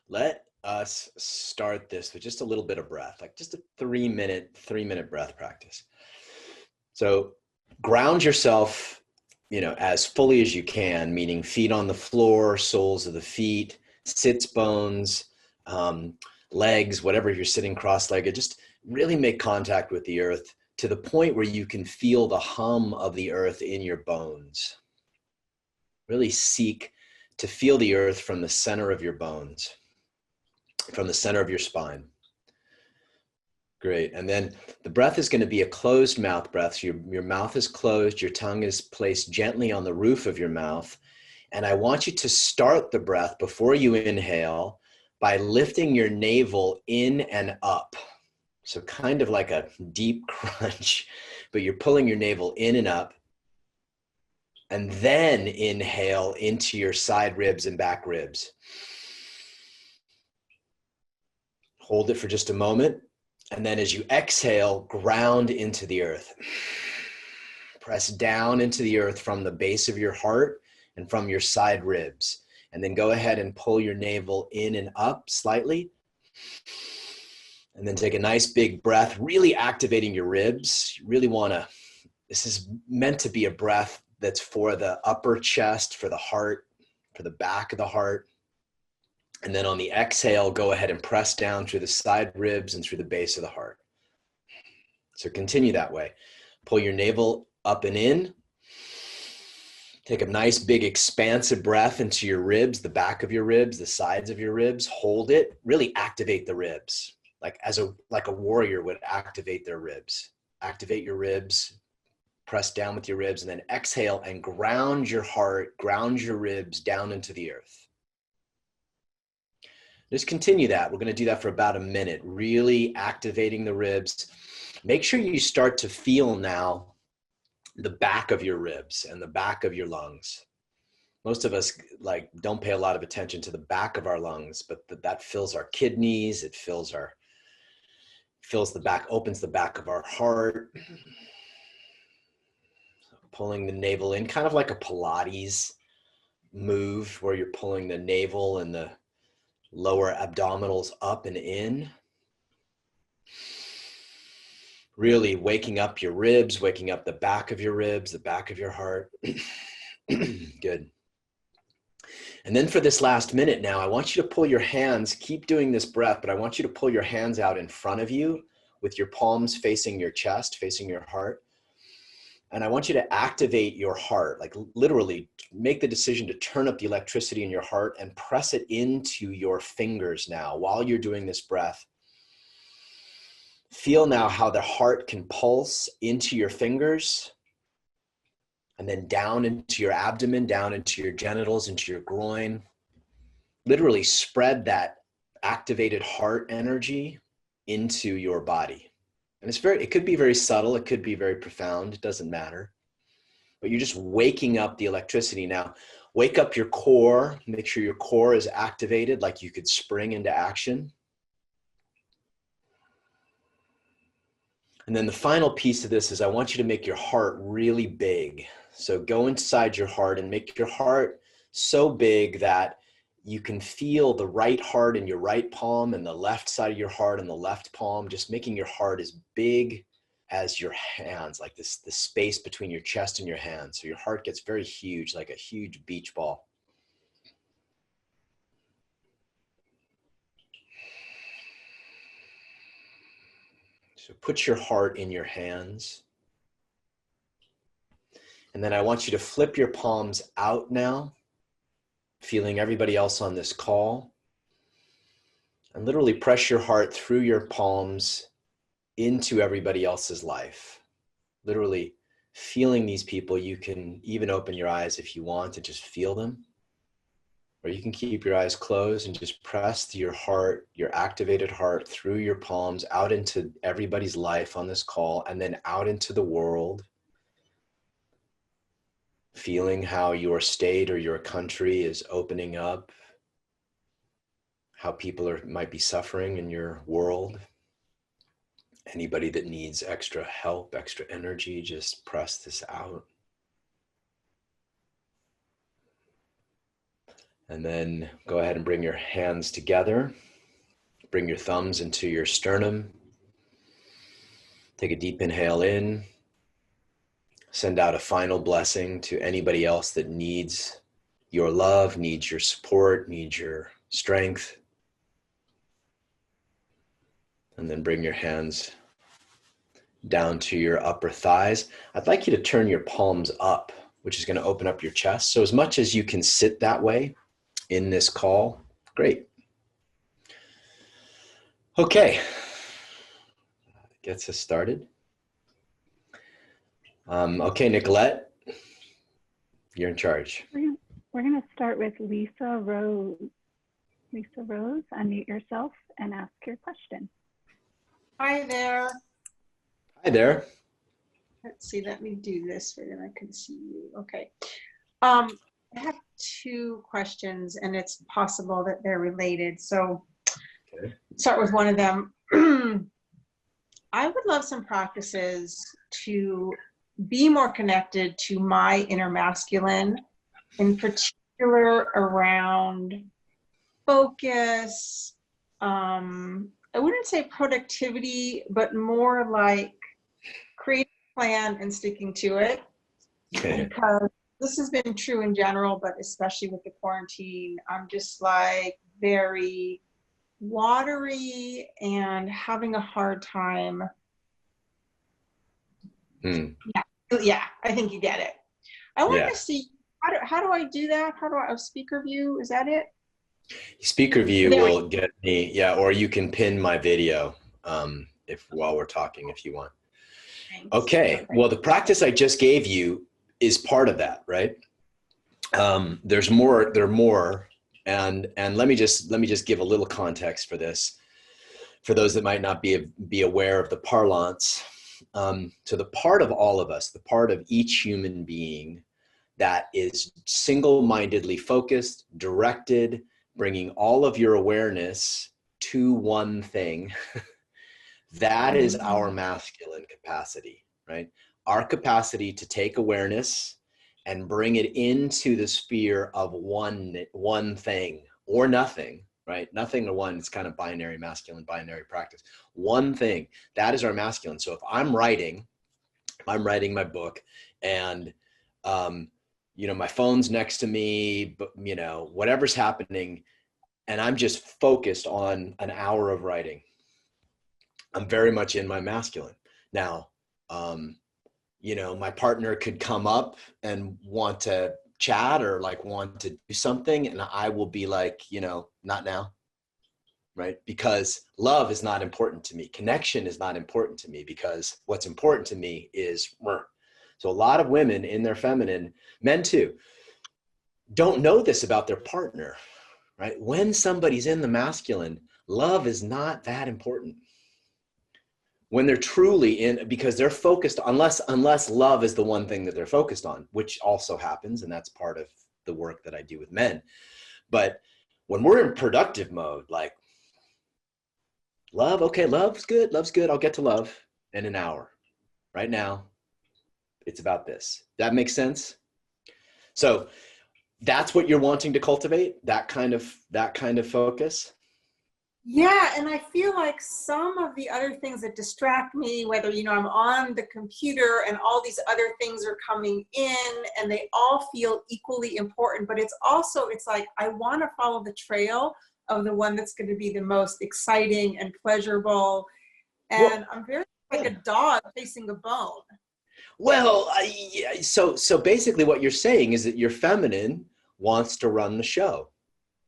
Let us start this with just a little bit of breath, like just a 3-minute breath practice. So ground yourself, as fully as you can, meaning feet on the floor, soles of the feet, sits bones, legs, whatever you're sitting cross-legged, just really make contact with the earth to the point where you can feel the hum of the earth in your bones. Really seek to feel the earth from the center of your bones, from the center of your spine. Great. And then the breath is going to be a closed mouth breath. So your mouth is closed, your tongue is placed gently on the roof of your mouth. And I want you to start the breath before you inhale by lifting your navel in and up. So kind of like a deep crunch, but you're pulling your navel in and up. And then inhale into your side ribs and back ribs. Hold it for just a moment. And then as you exhale, ground into the earth. Press down into the earth from the base of your heart and from your side ribs. And then go ahead and pull your navel in and up slightly. And then take a nice big breath, really activating your ribs. You really want to, this is meant to be a breath that's for the upper chest, for the heart, for the back of the heart. And then on the exhale, go ahead and press down through the side ribs and through the base of the heart. So continue that way. Pull your navel up and in. Take a nice big expansive breath into your ribs, the back of your ribs, the sides of your ribs. Hold it. Really activate the ribs, like a warrior would activate their ribs. Activate your ribs. Press down with your ribs, and then exhale and ground your heart, ground your ribs down into the earth. Just continue that. We're going to do that for about a minute, really activating the ribs. Make sure you start to feel now the back of your ribs and the back of your lungs. Most of us don't pay a lot of attention to the back of our lungs, but that fills our kidneys. It fills the back, opens the back of our heart. Pulling the navel in, kind of like a Pilates move where you're pulling the navel and the lower abdominals up and in. Really waking up your ribs, waking up the back of your ribs, the back of your heart. Good. And then for this last minute now, I want you to pull your hands, keep doing this breath, but I want you to pull your hands out in front of you with your palms facing your chest, facing your heart. And I want you to activate your heart, like literally make the decision to turn up the electricity in your heart and press it into your fingers now while you're doing this breath. Feel now how the heart can pulse into your fingers and then down into your abdomen, down into your genitals, into your groin. Literally spread that activated heart energy into your body. And it could be very subtle. It could be very profound. It doesn't matter. But you're just waking up the electricity now. Wake up your core. Make sure your core is activated, like you could spring into action. And then the final piece of this is I want you to make your heart really big. So go inside your heart and make your heart so big that you can feel the right heart in your right palm and the left side of your heart in the left palm, just making your heart as big as your hands, like the space between your chest and your hands. So your heart gets very huge, like a huge beach ball. So put your heart in your hands. And then I want you to flip your palms out now, feeling everybody else on this call. And literally press your heart through your palms into everybody else's life. Literally feeling these people. You can even open your eyes if you want to just feel them. Or you can keep your eyes closed and just press your heart, your activated heart, through your palms out into everybody's life on this call and then out into the world. Feeling how your state or your country is opening up, how people might be suffering in your world. Anybody that needs extra help, extra energy, just press this out. And then go ahead and bring your hands together. Bring your thumbs into your sternum. Take a deep inhale in. Send out a final blessing to anybody else that needs your love, needs your support, needs your strength. And then bring your hands down to your upper thighs. I'd like you to turn your palms up, which is going to open up your chest. So as much as you can sit that way in this call, great. Okay, gets us started. Okay, Nicolette, you're in charge. We're going to start with Lisa Rose. Lisa Rose, unmute yourself and ask your question. Hi there. Hi there. Let's see, let me do this so that I can see you. Okay. I have two questions and it's possible that they're related. So Okay. Start with one of them. I would love some practices to be more connected to my inner masculine, in particular around focus. I wouldn't say productivity, but more like creating a plan and sticking to it. Okay. Because this has been true in general, but especially with the quarantine, I'm just like very watery and having a hard time. Yeah, I think you get it. I want to see, how do I do that? How do I, speaker view, is that it? Speaker view will get me, yeah, or you can pin my video while we're talking if you want. Thanks. Okay, well, the practice I just gave you is part of that, right? There's more, and let me just give a little context for this, for those that might not be aware of the parlance. So the part of all of us, the part of each human being that is single-mindedly focused, directed, bringing all of your awareness to one thing, that is our masculine capacity, right? Our capacity to take awareness and bring it into the sphere of one thing or nothing, right? Nothing or one, it's kind of binary, masculine, binary practice. One thing, that is our masculine. So if I'm writing my book and, my phone's next to me, but whatever's happening, and I'm just focused on an hour of writing, I'm very much in my masculine. Now, my partner could come up and want to chat or want to do something, and I will be like, not now, right? Because love is not important to me. Connection is not important to me, because what's important to me is work. So a lot of women in their feminine, men too, don't know this about their partner, right? When somebody's in the masculine, love is not that important. When they're truly in, because they're focused, unless love is the one thing that they're focused on, which also happens, and that's part of the work that I do with men. But when we're in productive mode, like love, okay, love's good, I'll get to love in an hour. Right now, it's about this. That makes sense? So that's what you're wanting to cultivate, that kind of focus? Yeah, and I feel like some of the other things that distract me, whether, I'm on the computer and all these other things are coming in and they all feel equally important, but it's like I want to follow the trail of the one that's going to be the most exciting and pleasurable. And I'm very like a dog chasing a bone. Well, so basically what you're saying is that your feminine wants to run the show.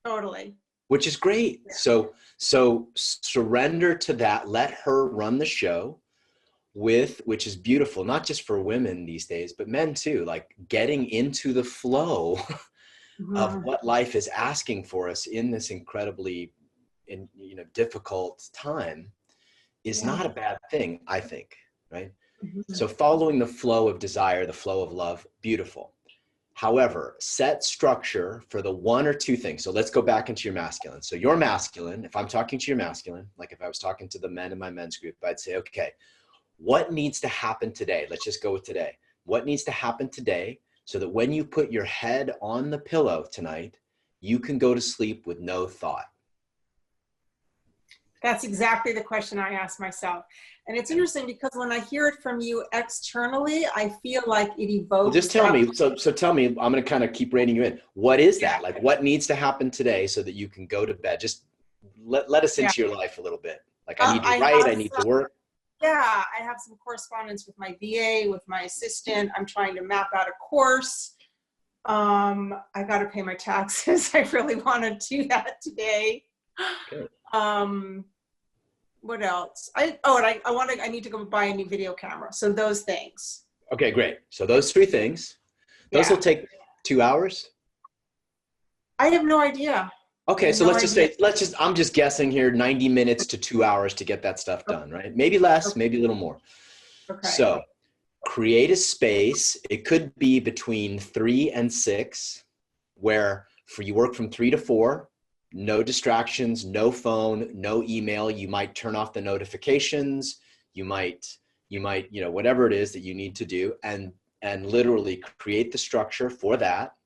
Totally. Which is great. Yeah. So surrender to that. Let her run the show which is beautiful, not just for women these days, but men too, like getting into the flow of what life is asking for us in this incredibly, difficult time is not a bad thing, I think, right? So following the flow of desire, the flow of love, beautiful. However, set structure for the one or two things. So let's go back into your masculine. So your masculine, if I'm talking to your masculine, like if I was talking to the men in my men's group, I'd say, okay, what needs to happen today? Let's just go with today. What needs to happen today so that when you put your head on the pillow tonight, you can go to sleep with no thought? That's exactly the question I ask myself. And it's interesting because when I hear it from you externally, I feel like it evokes. Well, just tell me. So tell me, I'm going to kind of keep reining you in. What is that? Like, what needs to happen today so that you can go to bed? Just let us into your life a little bit. Like, I need to write, I need to work. Yeah, I have some correspondence with my VA, with my assistant. I'm trying to map out a course. I got to pay my taxes. I really want to do that today. Good. What else? I need to go buy a new video camera. So those things. Okay, great. So those 3 things, those will take 2 hours. I have no idea. Okay, so I'm just guessing here, 90 minutes to 2 hours to get that stuff done, right? Maybe less, maybe a little more. Okay. So create a space. It could be between 3 and 6, where you work from 3 to 4, no distractions, no phone, no email. You might turn off the notifications. You might, whatever it is that you need to do, and literally create the structure for that.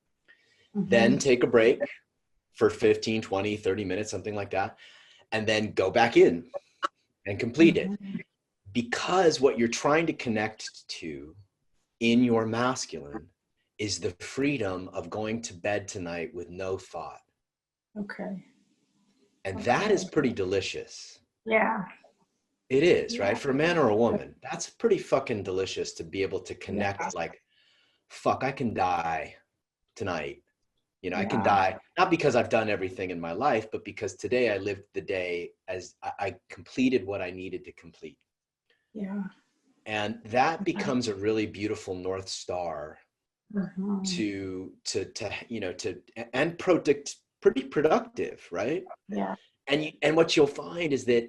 Mm-hmm. Then take a break for 15, 20, 30 minutes, something like that. And then go back in and complete it. Because what you're trying to connect to in your masculine is the freedom of going to bed tonight with no thought. Okay. And that is pretty delicious. Yeah. It is, right? For a man or a woman, that's pretty fucking delicious to be able to connect like, fuck, I can die tonight. I can die, not because I've done everything in my life, but because today I lived the day as I completed what I needed to complete. Yeah. And that becomes a really beautiful North Star and pretty productive, right? Yeah. And what you'll find is that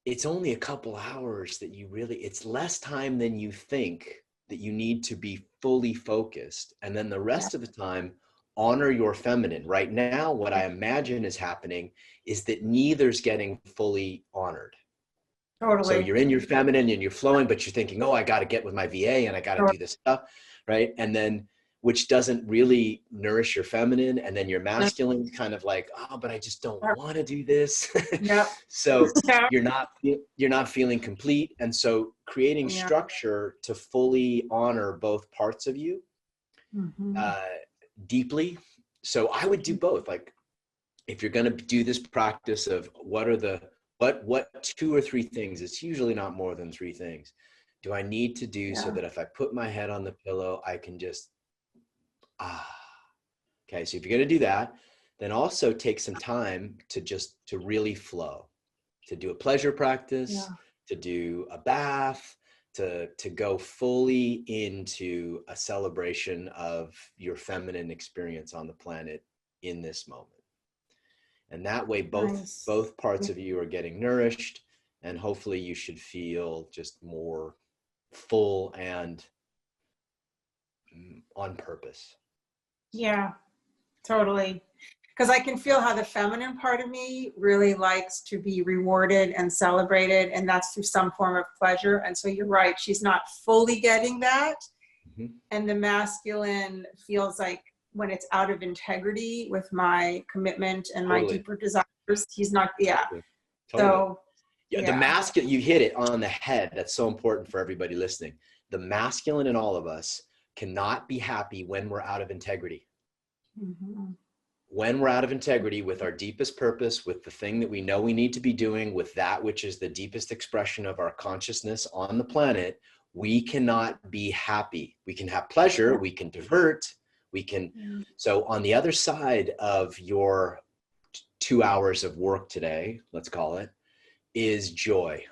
it's only a couple hours that it's less time than you think that you need to be fully focused. And then the rest of the time, honor your feminine. Right now, what I imagine is happening is that neither's getting fully honored. Totally. So you're in your feminine and you're flowing, but you're thinking, oh, I got to get with my VA and I got to do this stuff, right? And then, which doesn't really nourish your feminine. And then your masculine kind of like, oh, but I just don't want to do this. Yep. So you're not feeling complete. And so creating structure to fully honor both parts of you, deeply. So I would do both. Like, if you're going to do this practice of what 2 or 3 things, it's usually not more than 3 things, do I need to do so that if I put my head on the pillow, I can just, okay. So if you're going to do that, then also take some time to really flow, to do a pleasure practice, to do a bath, to go fully into a celebration of your feminine experience on the planet in this moment. And that way, both parts of you are getting nourished, and hopefully you should feel just more full and on purpose. Yeah, totally. Because I can feel how the feminine part of me really likes to be rewarded and celebrated, and that's through some form of pleasure. And so you're right, she's not fully getting that. And the masculine feels like when it's out of integrity with my commitment and my deeper desires, he's not, Totally. So the masculine, you hit it on the head. That's so important for everybody listening. The masculine in all of us cannot be happy when we're out of integrity. When we're out of integrity with our deepest purpose, with the thing that we know we need to be doing, with that which is the deepest expression of our consciousness on the planet, we cannot be happy. We can have pleasure, we can divert, we can. So on the other side of your 2 hours of work today, let's call it, is joy.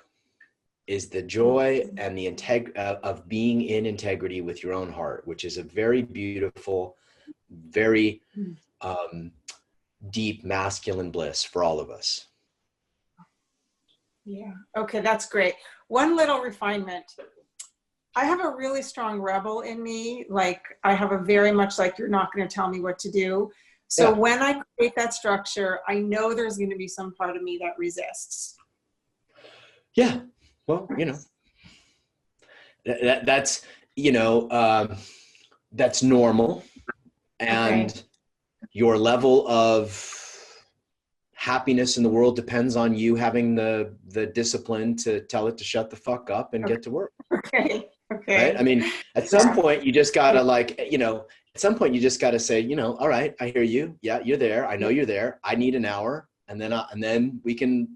Is the joy and the of being in integrity with your own heart, which is a very beautiful, very deep masculine bliss for all of us. Yeah. Okay, that's great. One little refinement. I have a really strong rebel in me. Like, I have a very much like, you're not going to tell me what to do. So when I create that structure, I know there's going to be some part of me that resists. Yeah. Well, that's, that's normal. And your level of happiness in the world depends on you having the discipline to tell it to shut the fuck up and get to work. Okay. Right? I mean, at some point you just gotta at some point you just gotta say, all right, I hear you. Yeah, you're there. I know you're there. I need an hour. And then we can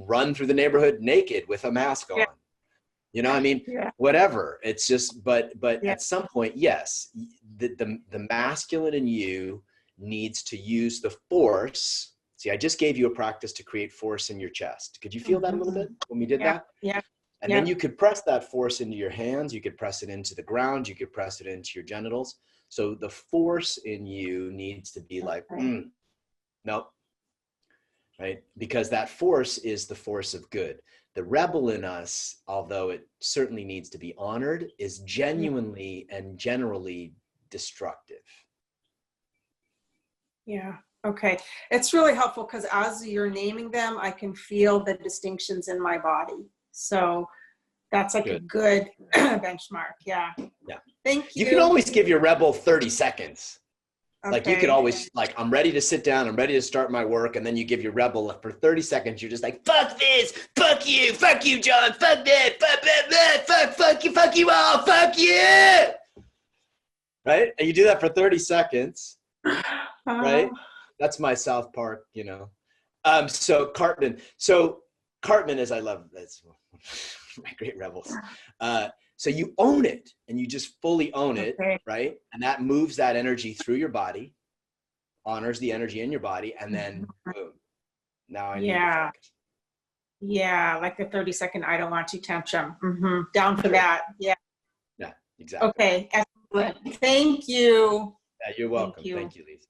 run through the neighborhood naked with a mask on. Whatever. It's just, but at some point, yes, the masculine in you needs to use the force. See, I just gave you a practice to create force in your chest. Could you feel that a little bit when we did that? Yeah. And then you could press that force into your hands. You could press it into the ground. You could press it into your genitals. So the force in you needs to be like, nope. Right? Because that force is the force of good. The rebel in us, although it certainly needs to be honored, is genuinely and generally destructive. Yeah. Okay. It's really helpful because as you're naming them, I can feel the distinctions in my body. So that's like a good benchmark. Yeah. Yeah. Thank you. You can always give your rebel 30 seconds. Okay. Like you could always I'm ready to sit down. I'm ready to start my work. And then you give your rebel for 30 seconds. You're just like, fuck this. Fuck you, John. Fuck that. Fuck you all. Fuck you. Right. And you do that for 30 seconds. Right. That's my South Park, So Cartman. As I love, that's my great rebels. So you own it and you just fully own it, right? And that moves that energy through your body, honors the energy in your body, and then boom. Now I need to focus. Yeah, like the 30-second I don't want to tantrum. Down for that. Yeah. Yeah, exactly. Okay, excellent. Thank you. Yeah, you're welcome. Thank you, Lisa.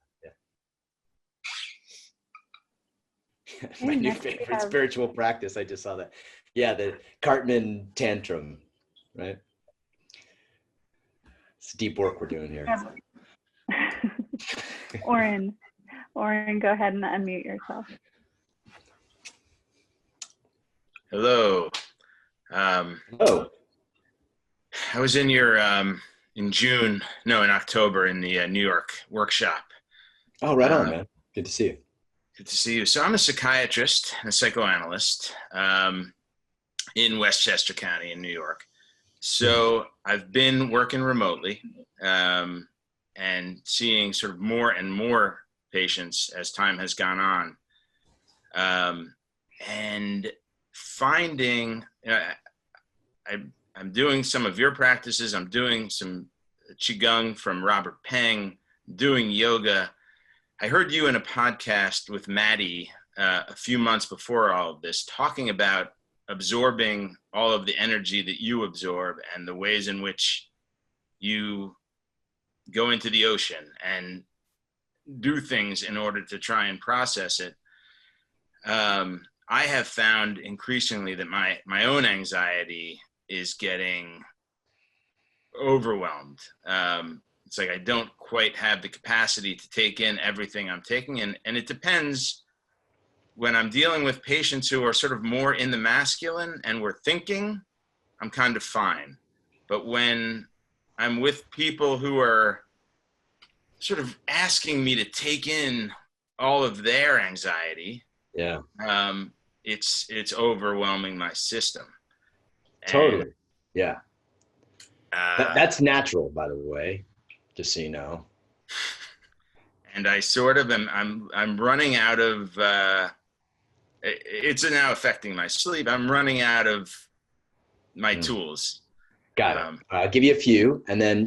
My new favorite spiritual practice. I just saw that. Yeah, the Cartman tantrum, right? It's deep work we're doing here. Oren, go ahead and unmute yourself. Hello. Hello. I was in your in October in the New York workshop. Oh, right on, man. Good to see you. Good to see you. So I'm a psychiatrist and a psychoanalyst in Westchester County in New York. So I've been working remotely and seeing sort of more and more patients as time has gone on, and finding I'm doing some of your practices. I'm doing some Qigong from Robert Peng, doing yoga. I heard you in a podcast with Maddie a few months before all of this, talking about absorbing all of the energy that you absorb and the ways in which you go into the ocean and do things in order to try and process it. I have found increasingly that my own anxiety is getting overwhelmed. It's like I don't quite have the capacity to take in everything I'm taking in. And it depends. When I'm dealing with patients who are sort of more in the masculine and we're thinking, I'm kind of fine. But when I'm with people who are sort of asking me to take in all of their anxiety, it's overwhelming my system. Totally. Yeah. That's natural, by the way. Just so you know. And I sort of I'm running out of, it's now affecting my sleep. I'm running out of my tools. Got it. I'll give you a few, and then,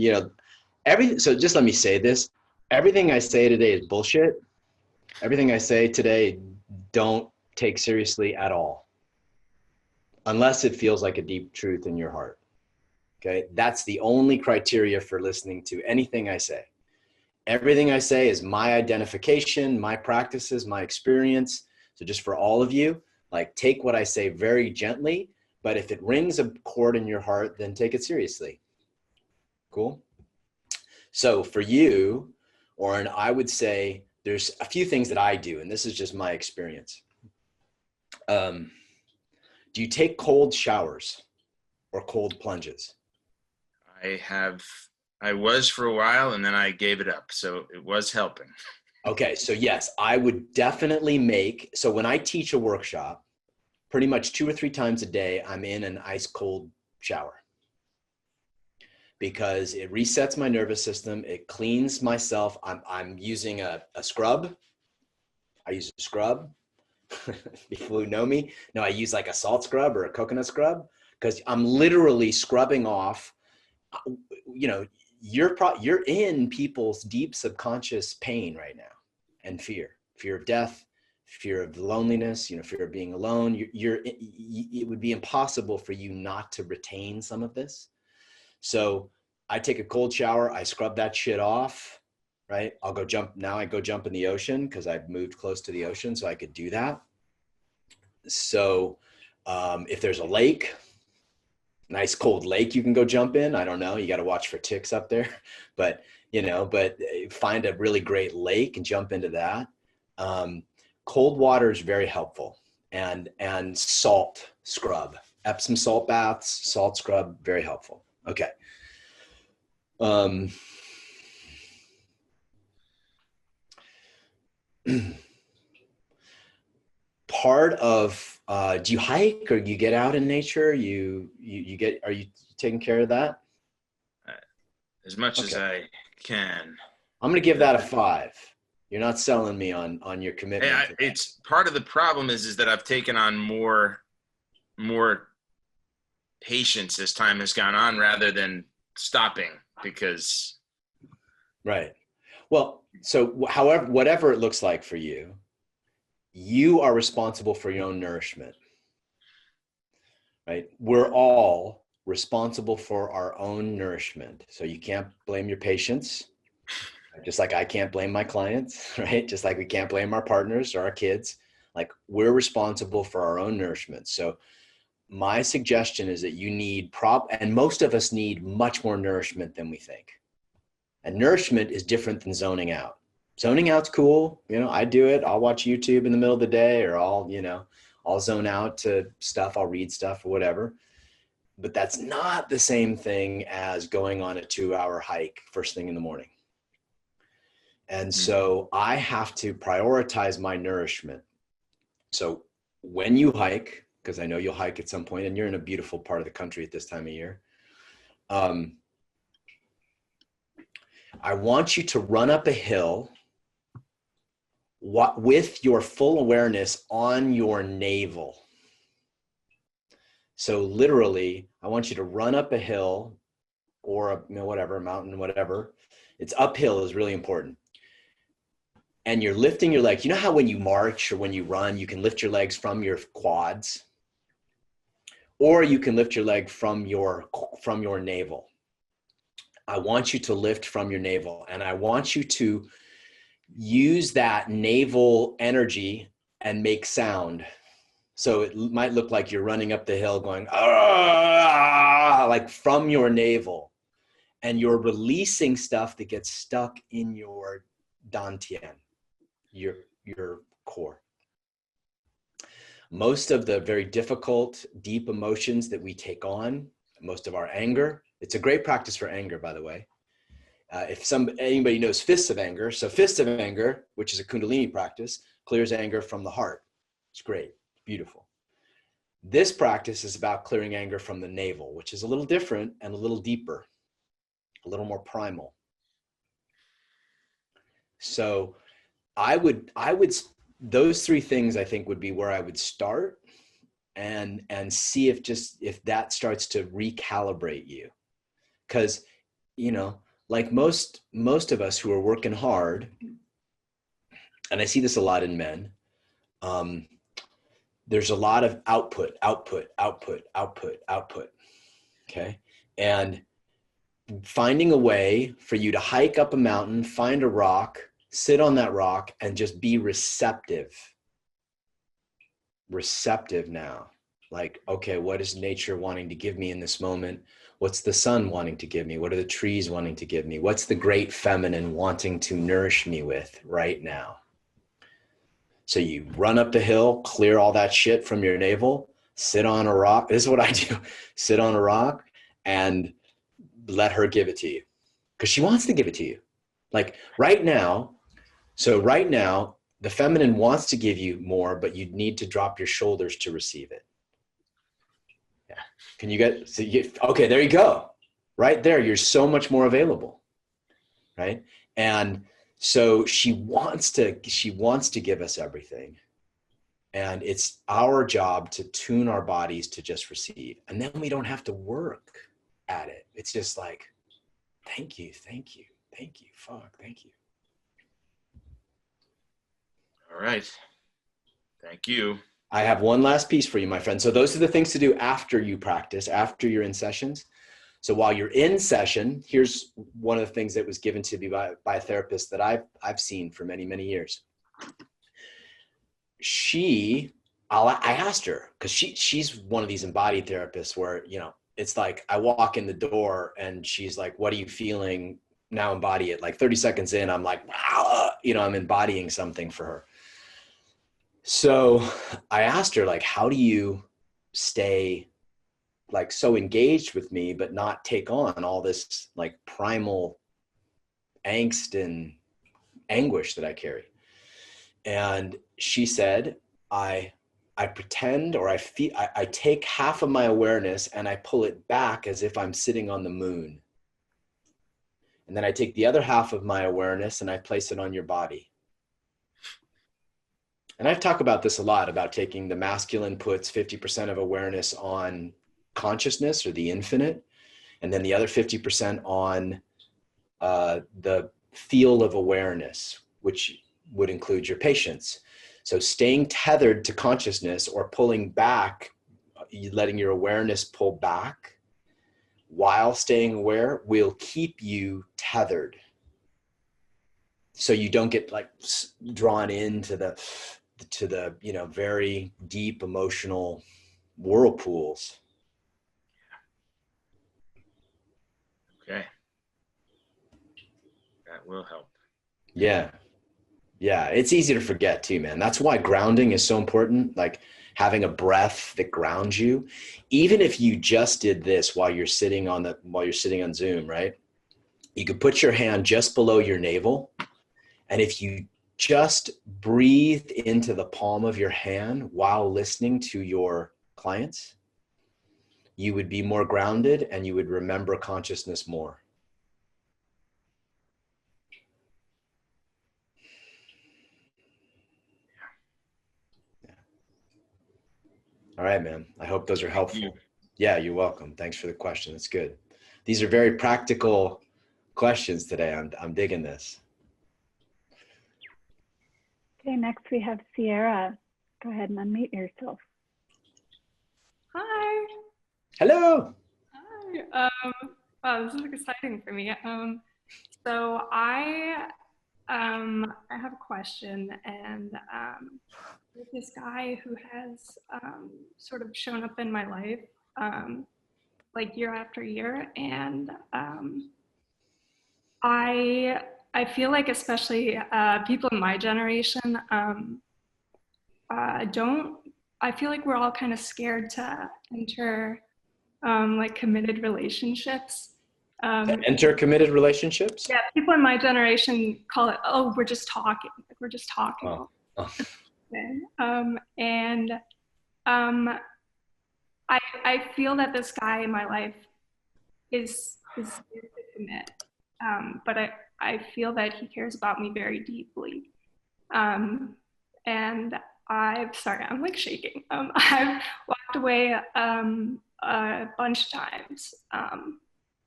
so just let me say this. Everything I say today is bullshit. Everything I say today, don't take seriously at all. Unless it feels like a deep truth in your heart. Okay, that's the only criteria for listening to anything I say. Everything I say is my identification, my practices, my experience. So just for all of you, take what I say very gently, but if it rings a chord in your heart, then take it seriously. Cool? So for you, Oren, I would say there's a few things that I do, and this is just my experience. Do you take cold showers or cold plunges? I was for a while, and then I gave it up. So it was helping. Okay, so yes, I would definitely so when I teach a workshop, pretty much 2 or 3 times a day, I'm in an ice cold shower because it resets my nervous system. It cleans myself. I'm using a scrub. I use a scrub. People who know me know I use like a salt scrub or a coconut scrub because I'm literally scrubbing off, you know, you're in people's deep subconscious pain right now and fear of death, fear of loneliness, you know, fear of being alone. It would be impossible for you not to retain some of this. So I take a cold shower, I scrub that shit off, right? I go jump in the ocean because I've moved close to the ocean so I could do that. So if there's a lake, nice cold lake you can go jump in. I don't know, you got to watch for ticks up there, but find a really great lake and jump into that. Cold water is very helpful, and salt scrub, Epsom salt baths, salt scrub, very helpful. Okay. Part of, do you hike or you get out in nature? Are you taking care of that? As much as I can. I'm going to give that a 5. You're not selling me on your commitment. Yeah, it's part of the problem is that I've taken on more patience as time has gone on rather than stopping because. Right. Well, so whatever it looks like for you, you are responsible for your own nourishment, right? We're all responsible for our own nourishment. So you can't blame your patients, just like I can't blame my clients, right? Just like we can't blame our partners or our kids. Like, we're responsible for our own nourishment. So my suggestion is that you need and most of us need much more nourishment than we think. And nourishment is different than zoning out. Zoning out's cool. You know, I do it. I'll watch YouTube in the middle of the day, or I'll zone out to stuff. I'll read stuff or whatever. But that's not the same thing as going on a 2-hour hike first thing in the morning. And so I have to prioritize my nourishment. So when you hike, because I know you'll hike at some point, and you're in a beautiful part of the country at this time of year, I want you to run up a hill with your full awareness on your navel. So literally, I want you to run up a hill or a mountain, whatever. It's uphill is really important. And you're lifting your legs. You know how when you march or when you run, you can lift your legs from your quads, or you can lift your leg from your navel. I want you to lift from your navel, and I want you to use that navel energy and make sound. So it might look like you're running up the hill going, like from your navel, and you're releasing stuff that gets stuck in your dantian, your core. Most of the very difficult, deep emotions that we take on, most of our anger, it's a great practice for anger, by the way. If anybody knows fists of anger, so fists of anger, which is a Kundalini practice, clears anger from the heart. It's great, beautiful. This practice is about clearing anger from the navel, which is a little different and a little deeper, a little more primal. So those 3 things I think would be where I would start, and see if that starts to recalibrate you. Because, like most of us who are working hard, and I see this a lot in men, there's a lot of output, okay? And finding a way for you to hike up a mountain, find a rock, sit on that rock, and just be receptive now. Like, okay, what is nature wanting to give me in this moment? What's the sun wanting to give me? What are the trees wanting to give me? What's the great feminine wanting to nourish me with right now? So you run up the hill, clear all that shit from your navel, sit on a rock. This is what I do. Sit on a rock and let her give it to you, because she wants to give it to you. Like right now, So right now, the feminine wants to give you more, but you need to drop your shoulders to receive it. Yeah. Can you get, so you, okay, there you go. Right there, you're so much more available, right? And so she wants to give us everything. And it's our job to tune our bodies to just receive. And then we don't have to work at it. It's just like, thank you, thank you, thank you, fuck, thank you. All right. Thank you. I have one last piece for you, my friend. So those are the things to do after you practice, after you're in sessions. So while you're in session, here's one of the things that was given to me by a therapist that I've seen for many, many years. I asked her, because she's one of these embodied therapists where, you know, it's like I walk in the door and she's like, what are you feeling? Now embody it. Like 30 seconds in, I'm like, wow, you know, I'm embodying something for her. So I asked her, like, how do you stay like so engaged with me, but not take on all this like primal angst and anguish that I carry? And she said, I pretend, or I take half of my awareness and I pull it back as if I'm sitting on the moon. And then I take the other half of my awareness and I place it on your body. And I've talked about this a lot, about taking the masculine puts 50% of awareness on consciousness or the infinite, and then the other 50% on the field of awareness, which would include your patience. So staying tethered to consciousness or pulling back, letting your awareness pull back while staying aware will keep you tethered. So you don't get like drawn into the, you know, very deep emotional whirlpools. Okay. That will help. Yeah. Yeah. It's easy to forget too, man. That's why grounding is so important. Like having a breath that grounds you. Even if you just did this while you're sitting on Zoom, right? You could put your hand just below your navel. And if you just breathe into the palm of your hand while listening to your clients, you would be more grounded and you would remember consciousness more. Yeah. All right, man. I hope those are helpful. Yeah, you're welcome. Thanks for the question. It's good. These are very practical questions today. I'm digging this. Okay, next we have Sierra. Go ahead and unmute yourself. Hi. Hello. Hi. Wow, this is exciting for me. So I have a question, and there's this guy who has sort of shown up in my life like year after year, and I feel like especially people in my generation I feel like we're all kind of scared to enter like committed relationships. Enter committed relationships? Yeah, people in my generation call it, oh, we're just talking. Like, we're just talking. Oh. Oh. And I feel that this guy in my life is scared to commit. But I feel that he cares about me very deeply. And sorry, I'm like shaking. I've walked away a bunch of times.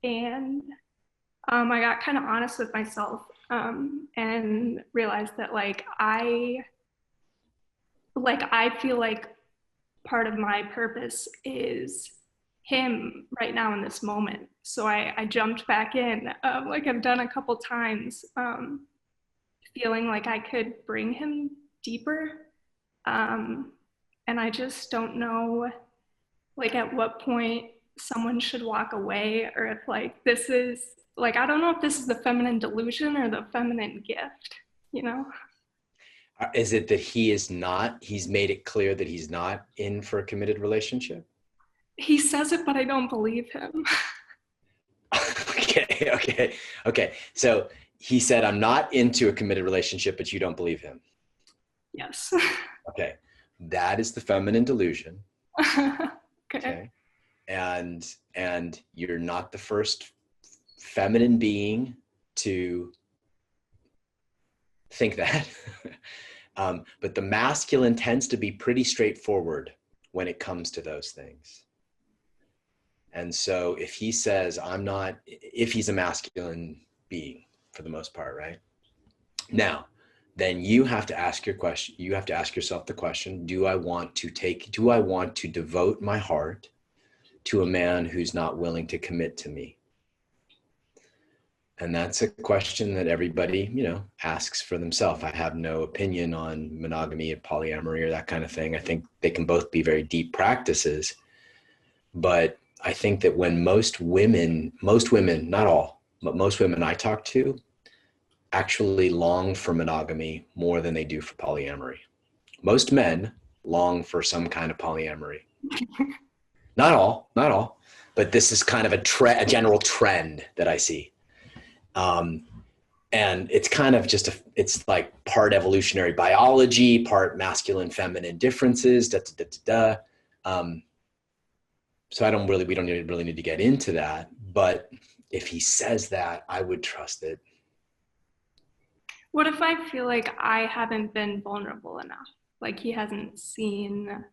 And I got kind of honest with myself and realized that I feel like part of my purpose is him right now in this moment. So I jumped back in, like I've done a couple times, feeling like I could bring him deeper. And I just don't know, like, at what point someone should walk away, or if this is I don't know if this is the feminine delusion or the feminine gift, you know? Is it that he's made it clear that he's not in for a committed relationship? He says it, but I don't believe him. Okay. So he said, I'm not into a committed relationship, but you don't believe him. Yes. Okay. That is the feminine delusion. Okay. And you're not the first feminine being to think that. But the masculine tends to be pretty straightforward when it comes to those things. And so if he says, if he's a masculine being for the most part, right? Now, then you have to ask yourself the question, do I want to devote my heart to a man who's not willing to commit to me? And that's a question that everybody, asks for themselves. I have no opinion on monogamy and polyamory or that kind of thing. I think they can both be very deep practices. But I think that when most women, not all, but most women I talk to actually long for monogamy more than they do for polyamory. Most men long for some kind of polyamory. Not all, but this is kind of a general trend that I see. And it's kind of it's like part evolutionary biology, part masculine, feminine differences, So we don't really need to get into that. But if he says that, I would trust it. What if I feel like I haven't been vulnerable enough? Like he hasn't seen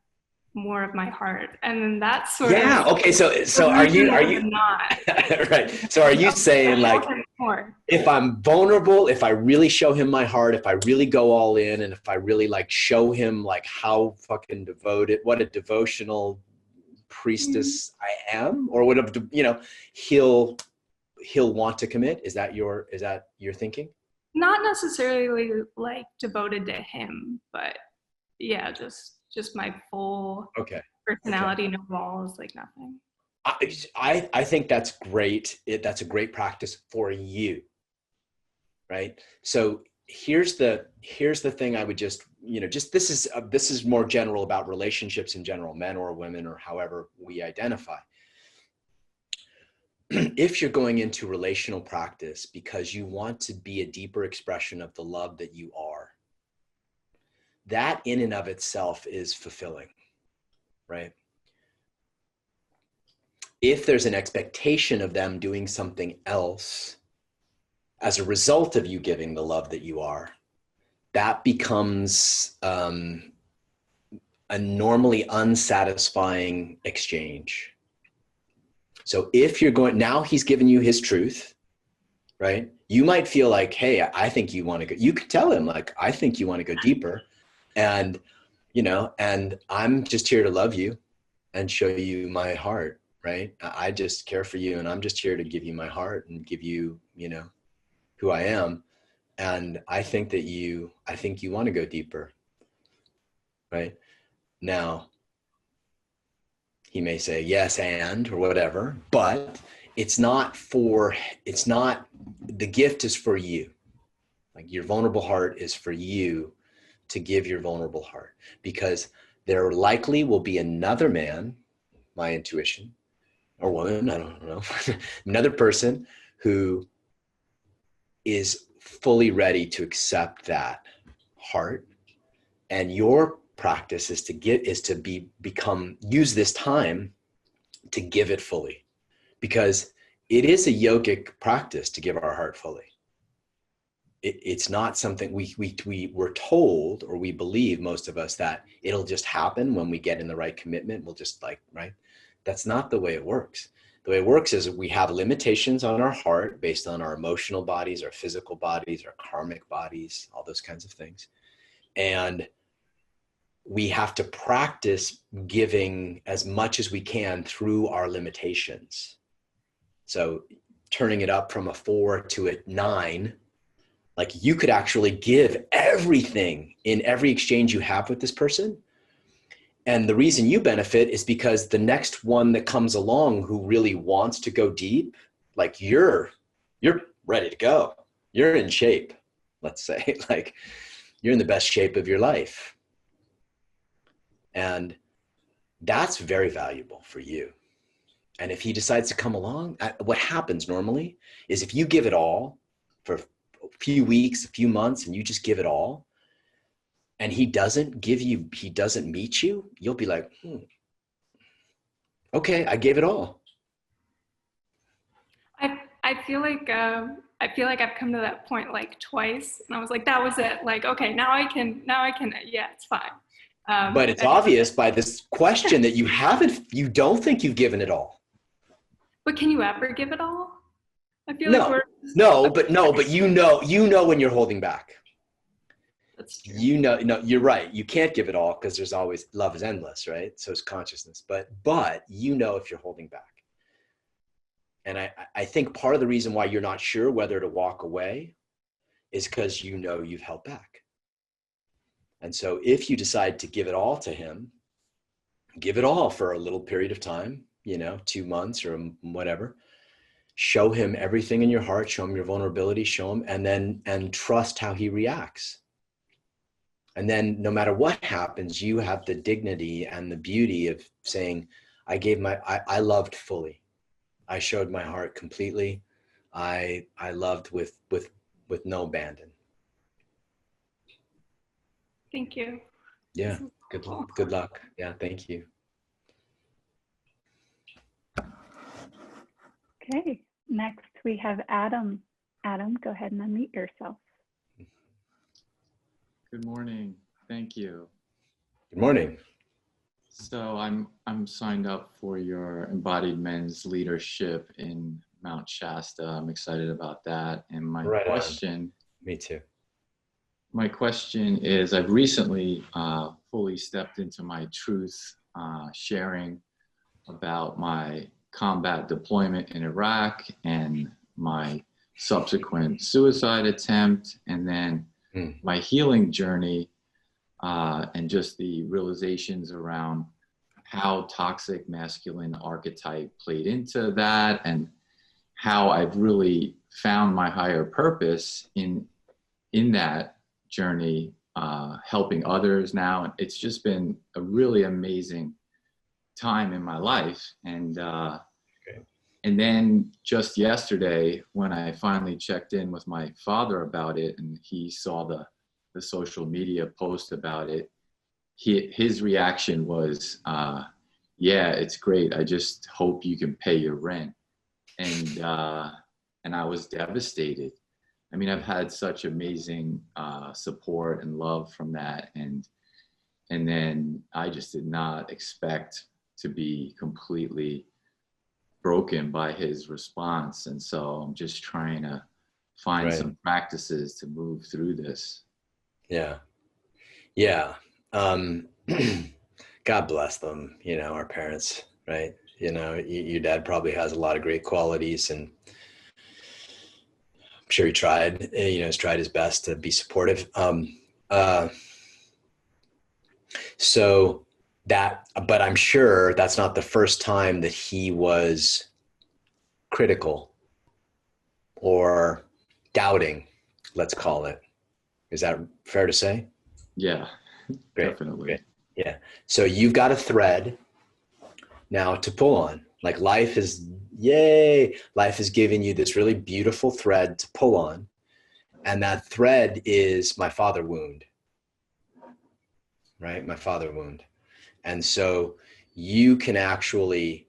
more of my heart, and then that's sort of okay. So are you not right? So are you saying like, if I'm vulnerable, if I really show him my heart, if I really go all in, and if I really like show him like how fucking devoted, what a devotional priestess I am, or whatever, he'll want to commit? Is that your thinking? Not necessarily like devoted to him, but yeah, just my full personality, no walls, like nothing. I think that's great. That's a great practice for you, right? So here's the thing. I would just this is more general about relationships in general, men or women or however we identify. If you're going into relational practice because you want to be a deeper expression of the love that you are, that in and of itself is fulfilling, right? If there's an expectation of them doing something else as a result of you giving the love that you are, that becomes a normally unsatisfying exchange. So if you're now he's given you his truth, right? You might feel like, hey, I think you want to go, you could tell him like, I think you want to go deeper. And, and I'm just here to love you and show you my heart, right? I just care for you, and I'm just here to give you my heart and give you, who I am. And I think you want to go deeper, right? Now, he may say yes and, or whatever, but the gift is for you. Like your vulnerable heart is for you to give your vulnerable heart, because there likely will be another man, my intuition, or woman, I don't know, another person who is fully ready to accept that heart. And your practice is to use this time to give it fully, because it is a yogic practice to give our heart fully. It's not something we're told, or we believe, most of us, that it'll just happen when we get in the right commitment. We'll just right? That's not the way it works. The way it works is we have limitations on our heart based on our emotional bodies, our physical bodies, our karmic bodies, all those kinds of things. And we have to practice giving as much as we can through our limitations. So turning it up from a 4 to a 9, like you could actually give everything in every exchange you have with this person. And the reason you benefit is because the next one that comes along who really wants to go deep, like you're ready to go. You're in shape, let's say, like you're in the best shape of your life. And that's very valuable for you. And if he decides to come along, what happens normally is if you give it all for few weeks, a few months, and you just give it all, and he doesn't meet you, you'll be like, okay, I gave it all. I feel like I've come to that point like twice, and I was like, that was it. Like, okay, now I can, yeah, it's fine. But it's obvious by this question that you don't think you've given it all. But can you ever give it all? I feel like but you know when you're holding back. That's true. No, you're right. You can't give it all because there's always, love is endless, right? So it's consciousness, but you know if you're holding back. And I think part of the reason why you're not sure whether to walk away is because you know you've held back. And so if you decide to give it all to him, give it all for a little period of time, 2 months or whatever, show him everything in your heart, show him your vulnerability, show him, and trust how he reacts. And then no matter what happens, you have the dignity and the beauty of saying, I loved fully. I showed my heart completely. I loved with no abandon. Thank you. Yeah. Good luck. Yeah. Thank you. Okay. Next we have Adam. Adam, go ahead and unmute yourself. Good morning. Thank you. Good morning. So I'm signed up for your embodied men's leadership in Mount Shasta. I'm excited about that. And my question. Me too. My question is, I've recently fully stepped into my truth, sharing about my combat deployment in Iraq and my subsequent suicide attempt, and then my healing journey, and just the realizations around how toxic masculine archetype played into that, and how I've really found my higher purpose in that journey, helping others now. And it's just been a really amazing time in my life. And then just yesterday, when I finally checked in with my father about it, and he saw the social media post about it, his reaction was, yeah, it's great. I just hope you can pay your rent. And I was devastated. I mean, I've had such amazing support and love from that. And then I just did not expect to be completely broken by his response. And so I'm just trying to find some practices to move through this. Yeah. Yeah. God bless them, our parents, right? Your dad probably has a lot of great qualities, and I'm sure he tried, has tried his best to be supportive. But I'm sure that's not the first time that he was critical or doubting, let's call it. Is that fair to say? Yeah, great, definitely. Great. Yeah. So you've got a thread now to pull on. Like life has given you this really beautiful thread to pull on. And that thread is my father wound, right? My father wound. And so you can actually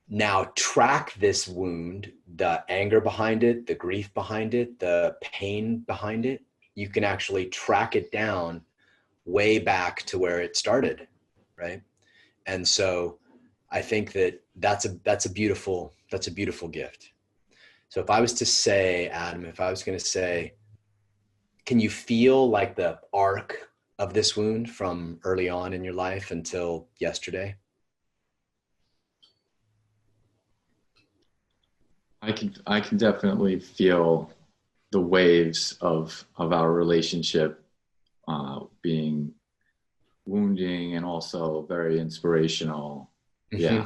now track this wound, the anger behind it, the grief behind it, the pain behind it. You can actually track it down way back to where it started, right? And so I think that's a beautiful gift. So if I was to say, Adam, can you feel like the arc of this wound from early on in your life until yesterday? I can definitely feel the waves of our relationship being wounding and also very inspirational. Mm-hmm. Yeah.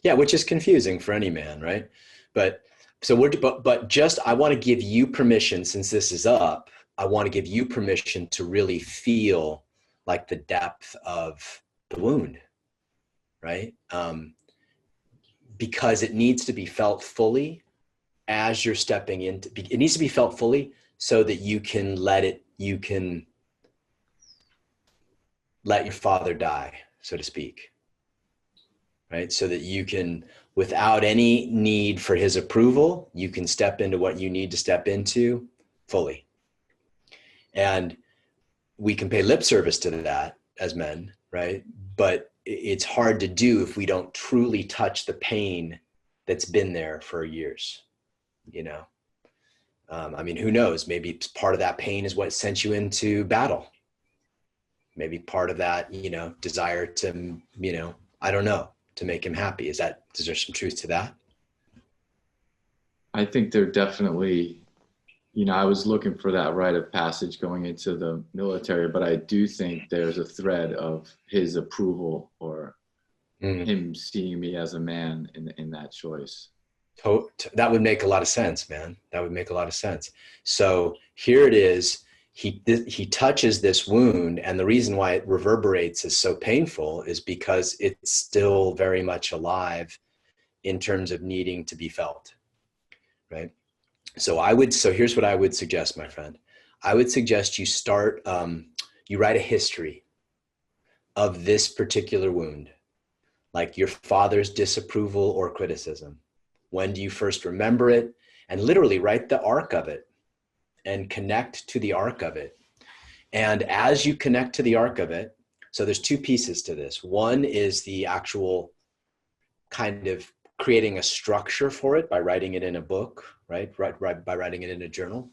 Yeah, which is confusing for any man, right? But I want to give you permission, since this is up, I want to give you permission to really feel like the depth of the wound, right? Because it needs to be felt fully as you're stepping into, it needs to be felt fully so that you can let your father die, so to speak, right? So that you can, without any need for his approval, you can step into what you need to step into fully. And we can pay lip service to that as men, right? But it's hard to do if we don't truly touch the pain that's been there for years, you know? I mean, who knows? Maybe part of that pain is what sent you into battle. Maybe part of that, you know, desire to, you know, I don't know, to make him happy. Is there some truth to that? I think there definitely, you know, I was looking for that rite of passage going into the military, but I do think there's a thread of his approval or him seeing me as a man in that choice. That would make a lot of sense, man. That would make a lot of sense. So here it is. He touches this wound, and the reason why it reverberates is so painful is because it's still very much alive in terms of needing to be felt, right? So here's what I would suggest, my friend. I would suggest you start, you write a history of this particular wound, like your father's disapproval or criticism. When do you first remember it? And literally write the arc of it and connect to the arc of it. And as you connect to the arc of it, so there's two pieces to this. One is the actual kind of creating a structure for it by writing it in a book, right? By writing it in a journal.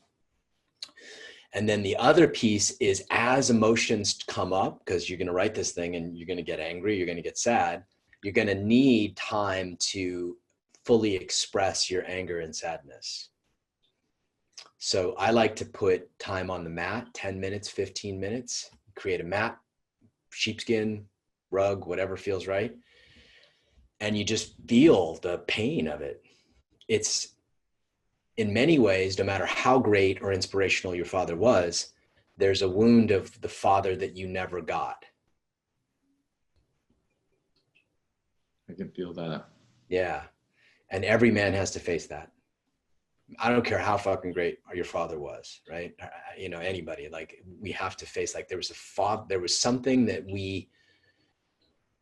And then the other piece is as emotions come up, because you're going to write this thing and you're going to get angry, you're going to get sad, you're going to need time to fully express your anger and sadness. So I like to put time on the mat, 10 minutes, 15 minutes, create a mat, sheepskin, rug, whatever feels right. And you just feel the pain of it. It's in many ways, no matter how great or inspirational your father was, there's a wound of the father that you never got. I can feel that. Yeah. And every man has to face that. I don't care how fucking great your father was, right? You know, anybody, like we have to face, like there was something that we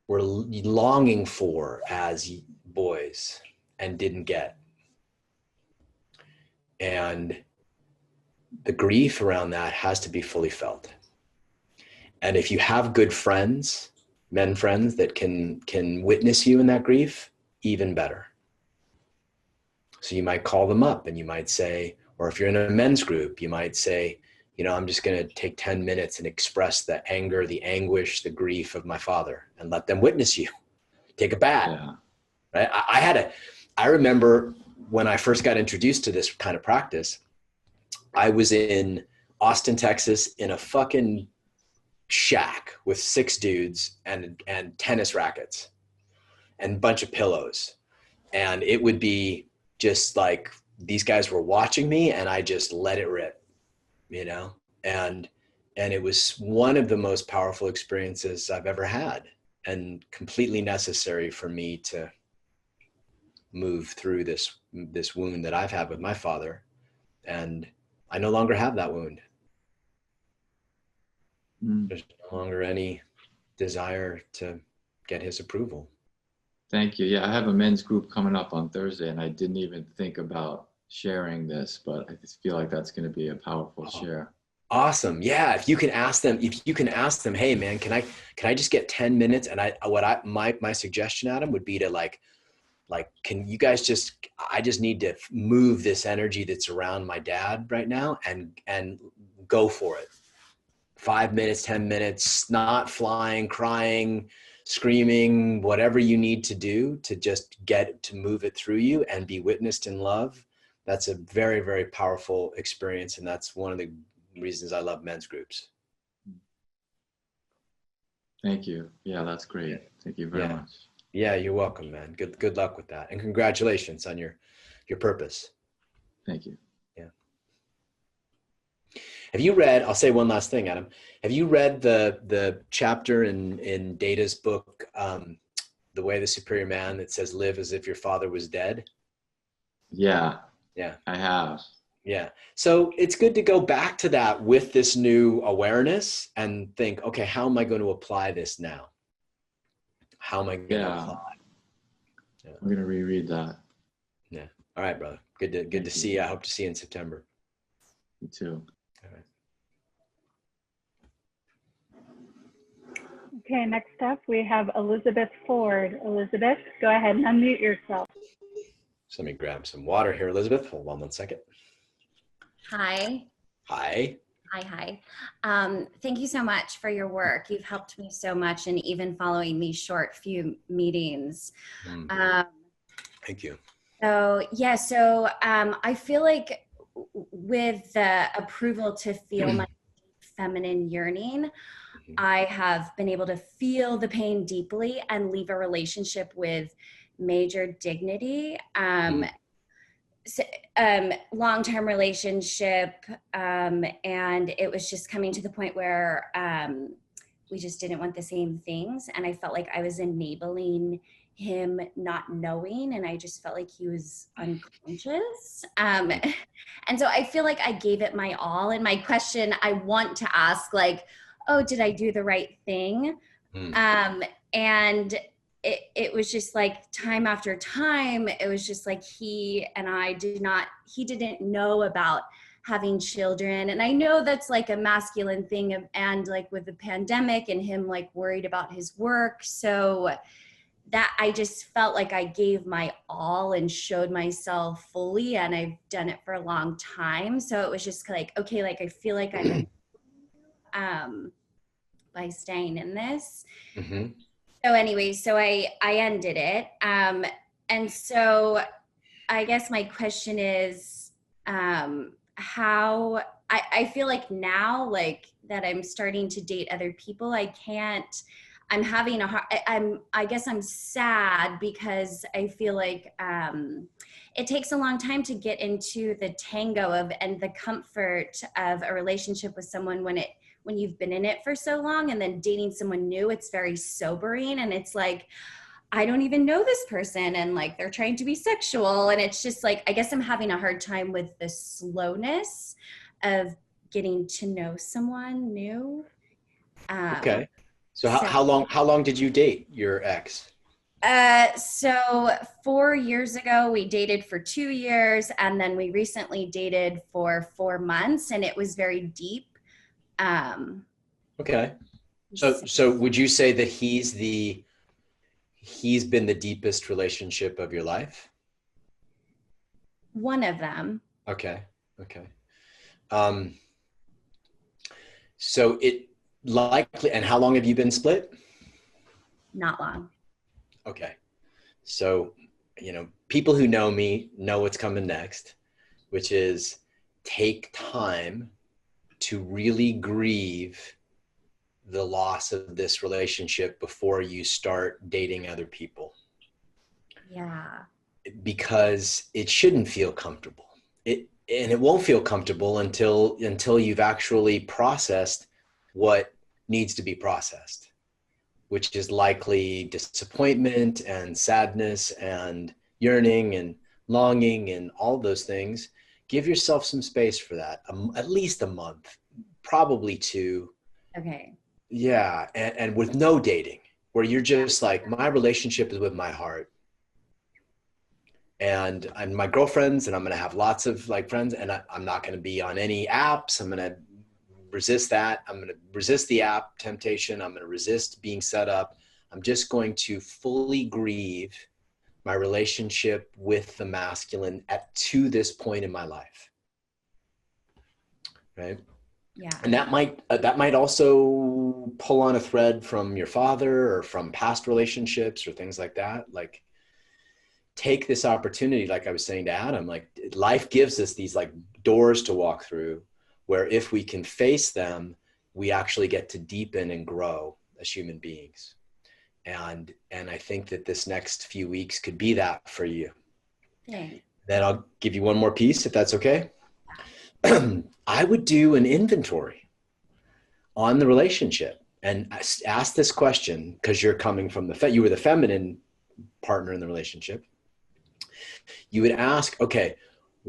were longing for as boys and didn't get. And the grief around that has to be fully felt. And if you have good friends, men friends that can witness you in that grief, even better. So you might call them up and you might say, or if you're in a men's group, you might say, you know, I'm just going to take 10 minutes and express the anger, the anguish, the grief of my father and let them witness you. Take a bat. Yeah. Right? I remember when I first got introduced to this kind of practice, I was in Austin, Texas in a fucking shack with 6 dudes and tennis rackets and a bunch of pillows. And it would be just like these guys were watching me and I just let it rip, you know? And it was one of the most powerful experiences I've ever had and completely necessary for me to move through this wound that I've had with my father. And I no longer have that wound. There's no longer any desire to get his approval. Thank you. Yeah, I have a men's group coming up on Thursday, and I didn't even think about sharing this, but I just feel like that's going to be a powerful share. Awesome. Yeah. If you can ask them, hey man, can I just get 10 minutes? And my suggestion, Adam, would be to like, can you guys I just need to move this energy that's around my dad right now and go for it. 5 minutes, 10 minutes, not flying, crying, screaming, whatever you need to do to just get to move it through you and be witnessed in love. That's a very, very powerful experience. And that's one of the reasons I love men's groups. Thank you. Yeah, that's great. Thank you very much. Yeah, you're welcome, man. Good luck with that. And congratulations on your purpose. Thank you. Yeah. Have you read, I'll say one last thing, Adam. Have you read the chapter in Data's book, The Way of the Superior Man, that says, live as if your father was dead? Yeah. Yeah. I have. Yeah. So it's good to go back to that with this new awareness and think, okay, how am I going to apply this now? How am I going to apply? Yeah. I'm going to reread that. Yeah. All right, brother. Good to see you. I hope to see you in September. You too. All right. Okay, next up we have Elizabeth Ford. Elizabeth, go ahead and unmute yourself. So let me grab some water here, Elizabeth. Hold on one second. Hi. Hi. Hi. Thank you so much for your work. You've helped me so much, and even following these short few meetings. Thank you. So I feel like with the approval to feel my feminine yearning, I have been able to feel the pain deeply and leave a relationship with major dignity. Long-term relationship, and it was just coming to the point where we just didn't want the same things, and I felt like I was enabling him not knowing, and I just felt like he was unconscious. And so I feel like I gave it my all, and my question I want to ask, like, oh, did I do the right thing? And it was just like time after time, it was just like he didn't know about having children. And I know that's like a masculine thing, and like with the pandemic and him like worried about his work. So that I just felt like I gave my all and showed myself fully, and I've done it for a long time. So it was just like, okay, like I feel like I'm by staying in this. So anyway, so I ended it. And so I guess my question is, how I feel like now, like that I'm starting to date other people, I'm having I guess I'm sad because I feel like it takes a long time to get into the tango of and the comfort of a relationship with someone when you've been in it for so long, and then dating someone new, it's very sobering, and it's like, I don't even know this person, and like they're trying to be sexual, and it's just like, I guess I'm having a hard time with the slowness of getting to know someone new. Okay. So how long did you date your ex? So 4 years ago, we dated for 2 years, and then we recently dated for 4 months, and it was very deep. Okay. So would you say that he's been the deepest relationship of your life? One of them. Okay. So it likely, and how long have you been split? Not long. Okay. So, people who know me know what's coming next, which is take time to really grieve the loss of this relationship before you start dating other people. Yeah. Because it shouldn't feel comfortable. And it won't feel comfortable until you've actually processed what needs to be processed, which is likely disappointment and sadness and yearning and longing and all those things. Give yourself some space for that, at least a month, probably 2. Okay. Yeah, and with no dating, where you're just like, my relationship is with my heart. And I'm my girlfriends, and I'm going to have lots of like friends, and I'm not going to be on any apps. I'm going to resist that. I'm going to resist the app temptation. I'm going to resist being set up. I'm just going to fully grieve my relationship with the masculine to this point in my life. Right? Yeah. And that might also pull on a thread from your father or from past relationships or things like that. Like, take this opportunity, like I was saying to Adam, like life gives us these like doors to walk through, where if we can face them, we actually get to deepen and grow as human beings. And I think that this next few weeks could be that for you. Thanks. Then I'll give you one more piece, if that's okay. I would do an inventory on the relationship and ask this question, because you're coming from you were the feminine partner in the relationship. You would ask, okay,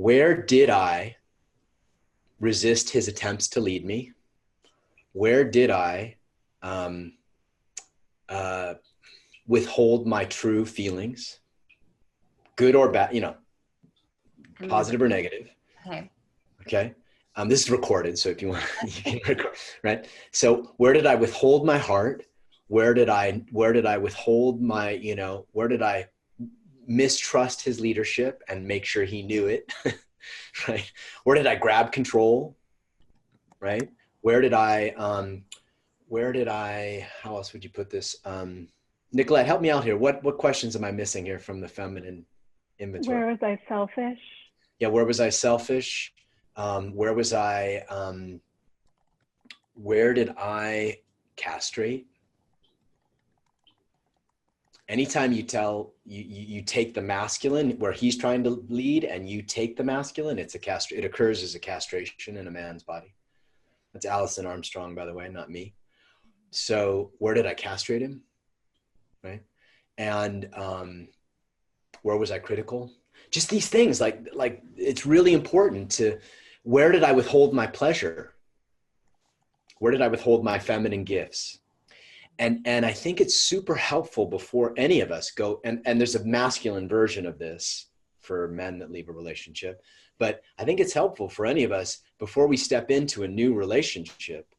where did I resist his attempts to lead me? Where did I withhold my true feelings, good or bad, you know, positive or negative? Okay. Okay. This is recorded, so if you want, you can record, right? So where did I withhold my heart? Where did I withhold my, you know, where did I mistrust his leadership and make sure he knew it, right? Where did I grab control, right? Where did I, how else would you put this? Nicolette, help me out here. What questions am I missing here from the feminine inventory? Where was I selfish? Yeah, where was I selfish? Where was I, where did I castrate? Anytime you take the masculine where he's trying to lead and you take the masculine, it occurs as a castration in a man's body. That's Alison Armstrong, by the way, not me. So where did I castrate him? Right. And where was I critical? Just these things, like it's really important to, where did I withhold my pleasure? Where did I withhold my feminine gifts? And I think it's super helpful before any of us go, and there's a masculine version of this for men that leave a relationship, but I think it's helpful for any of us before we step into a new relationship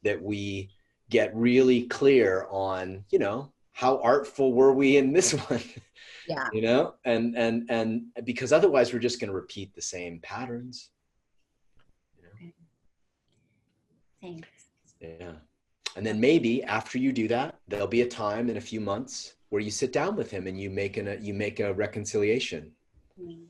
that we get really clear on, you know, how artful were we in this one? Yeah. You know, and because otherwise we're just going to repeat the same patterns. You know? Okay. Thanks. Yeah. And then maybe after you do that, there'll be a time in a few months where you sit down with him and you make a reconciliation. Mm.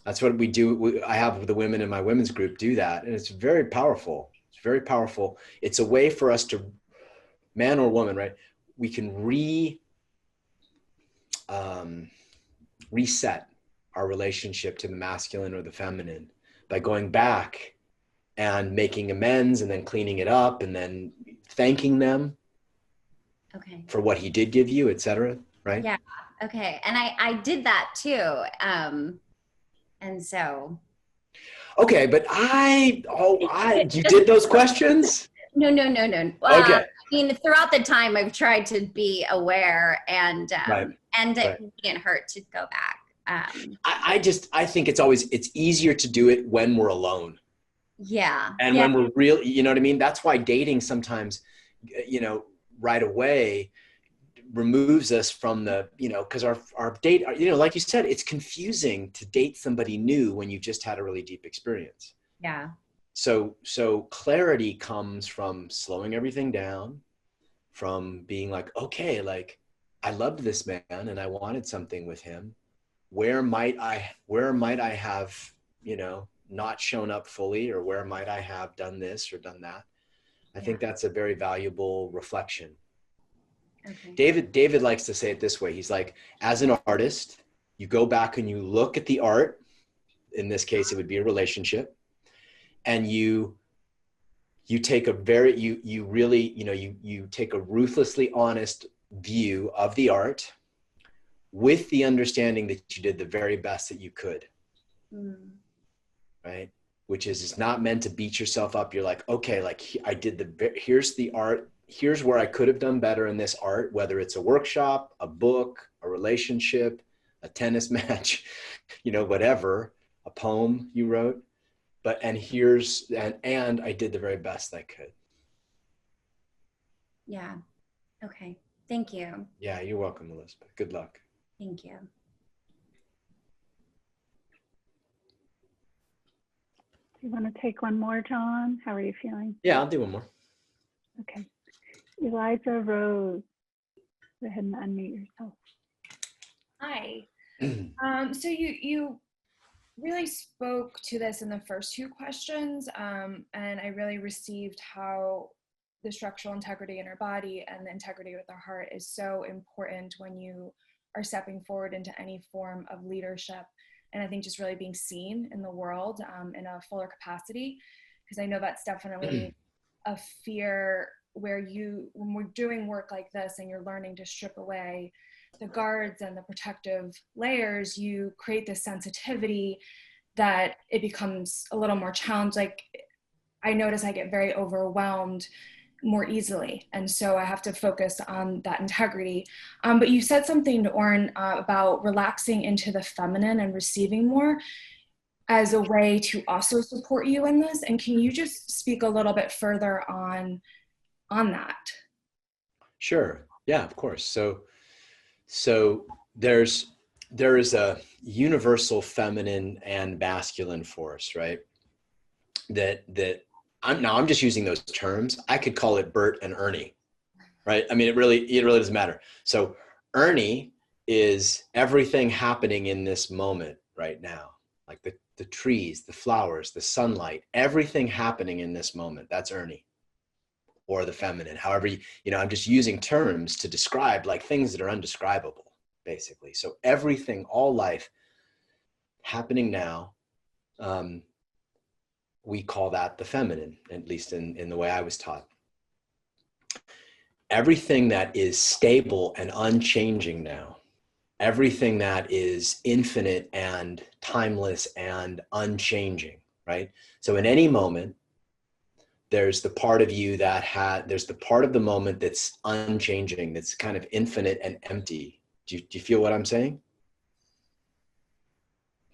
That's what we do. I have the women in my women's group do that. And it's very powerful. It's very powerful. It's a way for us to, man or woman, right? We can reset our relationship to the masculine or the feminine by going back and making amends and then cleaning it up and then thanking them for what he did give you, etc. Right? Yeah. Okay. And I did that too. And so. Okay, but you did those questions? No. Okay. I mean, throughout the time, I've tried to be aware, and it wouldn't hurt to go back. I think it's easier to do it when we're alone. Yeah. And when we're real, you know what I mean? That's why dating sometimes, you know, right away removes us from the, you know, because our date, you know, like you said, it's confusing to date somebody new when you just had a really deep experience. Yeah. So clarity comes from slowing everything down, from being like, okay, like I loved this man and I wanted something with him. Where might I have, you know, not shown up fully, or where might I have done this or done that? I think that's a very valuable reflection. Okay. David likes to say it this way. He's like, as an artist, you go back and you look at the art. In this case, it would be a relationship. And you take a you take a ruthlessly honest view of the art with the understanding that you did the very best that you could. Mm. Right? Which is, it's not meant to beat yourself up. You're like, okay, like here's the art. Here's where I could have done better in this art, whether it's a workshop, a book, a relationship, a tennis match, you know, whatever, a poem you wrote. And I did the very best I could. Yeah. Okay. Thank you. Yeah, you're welcome, Elizabeth. Good luck. Thank you. Do you want to take one more, John? How are you feeling? Yeah, I'll do one more. Okay. Eliza Rose, go ahead and unmute yourself. Hi. So you really spoke to this in the first two questions, and I really received how the structural integrity in our body and the integrity with our heart is so important when you are stepping forward into any form of leadership. And I think just really being seen in the world in a fuller capacity, because I know that's definitely a fear where when we're doing work like this and you're learning to strip away the guards and the protective layers, you create this sensitivity that it becomes a little more challenged. Like I notice I get very overwhelmed more easily. And so I have to focus on that integrity. But you said something, Oren, about relaxing into the feminine and receiving more as a way to also support you in this. And can you just speak a little bit further on that? Sure. Yeah, of course. So there is a universal feminine and masculine force, right? That I'm just using those terms. I could call it Bert and Ernie, right? I mean, it really doesn't matter. So Ernie is everything happening in this moment right now, like the trees, the flowers, the sunlight, everything happening in this moment. That's Ernie, or the feminine. However, I'm just using terms to describe like things that are undescribable, basically. So everything, all life happening now, we call that the feminine, at least in the way I was taught. Everything that is stable and unchanging now, everything that is infinite and timeless and unchanging, right? So in any moment, there's the part of you there's the part of the moment that's unchanging, that's kind of infinite and empty. Do you feel what I'm saying?